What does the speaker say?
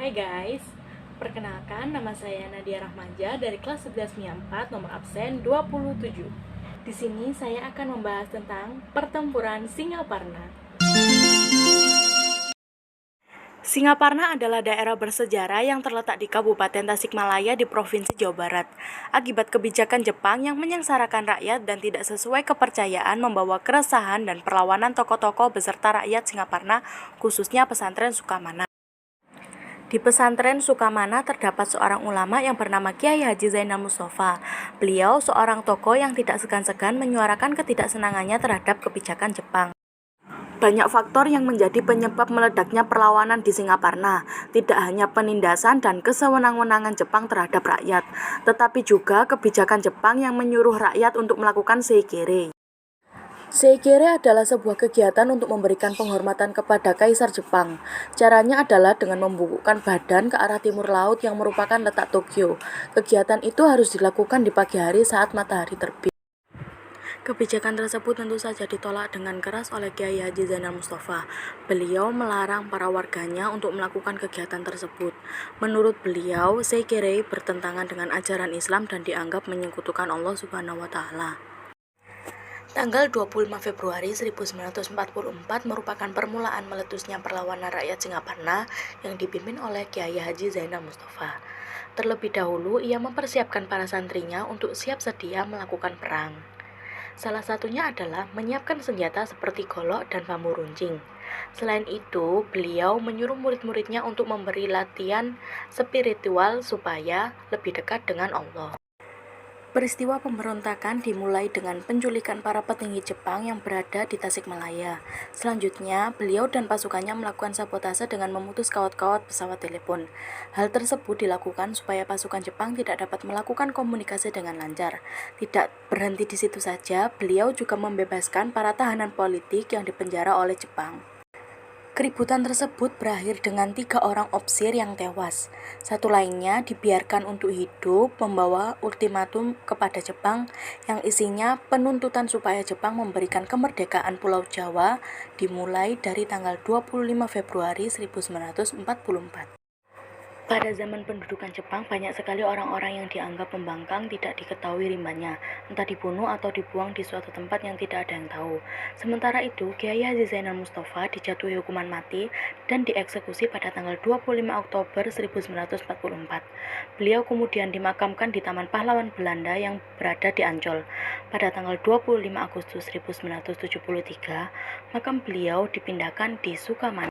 Hai guys, perkenalkan nama saya Nadia Rahmaja dari kelas 11 MIA 4 nomor absen 27. Di sini saya akan membahas tentang pertempuran Singaparna. Singaparna adalah daerah bersejarah yang terletak di Kabupaten Tasikmalaya di Provinsi Jawa Barat. Akibat kebijakan Jepang yang menyengsarakan rakyat dan tidak sesuai kepercayaan membawa keresahan dan perlawanan tokoh-tokoh beserta rakyat Singaparna, khususnya pesantren Sukamana. Di pesantren Sukamana terdapat seorang ulama yang bernama Kiai Haji Zainal Mustafa. Beliau seorang tokoh yang tidak segan-segan menyuarakan ketidaksenangannya terhadap kebijakan Jepang. Banyak faktor yang menjadi penyebab meledaknya perlawanan di Singaparna, tidak hanya penindasan dan kesewenang-wenangan Jepang terhadap rakyat, tetapi juga kebijakan Jepang yang menyuruh rakyat untuk melakukan seikere. Seikere adalah sebuah kegiatan untuk memberikan penghormatan kepada Kaisar Jepang. Caranya adalah dengan membungkukkan badan ke arah timur laut yang merupakan letak Tokyo. Kegiatan itu harus dilakukan di pagi hari saat matahari terbit. Kebijakan tersebut tentu saja ditolak dengan keras oleh Kiai Haji Zainal Mustafa. Beliau melarang para warganya untuk melakukan kegiatan tersebut. Menurut beliau, seikere bertentangan dengan ajaran Islam dan dianggap menyekutukan Allah Subhanahu wa Ta'ala. Tanggal 25 Februari 1944 merupakan permulaan meletusnya perlawanan rakyat Singaparna yang dipimpin oleh Kiai Haji Zainal Mustafa. Terlebih dahulu, ia mempersiapkan para santrinya untuk siap sedia melakukan perang. Salah satunya adalah menyiapkan senjata seperti golok dan bambu runcing. Selain itu, beliau menyuruh murid-muridnya untuk memberi latihan spiritual supaya lebih dekat dengan Allah. Peristiwa pemberontakan dimulai dengan penculikan para petinggi Jepang yang berada di Tasikmalaya. Selanjutnya, beliau dan pasukannya melakukan sabotase dengan memutus kawat-kawat pesawat telepon. Hal tersebut dilakukan supaya pasukan Jepang tidak dapat melakukan komunikasi dengan lancar. Tidak berhenti di situ saja, beliau juga membebaskan para tahanan politik yang dipenjara oleh Jepang. Keributan tersebut berakhir dengan 3 orang opsir yang tewas. Satu lainnya dibiarkan untuk hidup, membawa ultimatum kepada Jepang yang isinya penuntutan supaya Jepang memberikan kemerdekaan Pulau Jawa dimulai dari tanggal 25 Februari 1944. Pada zaman pendudukan Jepang, banyak sekali orang-orang yang dianggap pembangkang tidak diketahui rimbanya, entah dibunuh atau dibuang di suatu tempat yang tidak ada yang tahu. Sementara itu, Kiai Haji Zainal Mustafa dijatuhi hukuman mati dan dieksekusi pada tanggal 25 Oktober 1944. Beliau kemudian dimakamkan di Taman Pahlawan Belanda yang berada di Ancol. Pada tanggal 25 Agustus 1973, makam beliau dipindahkan di Sukamana.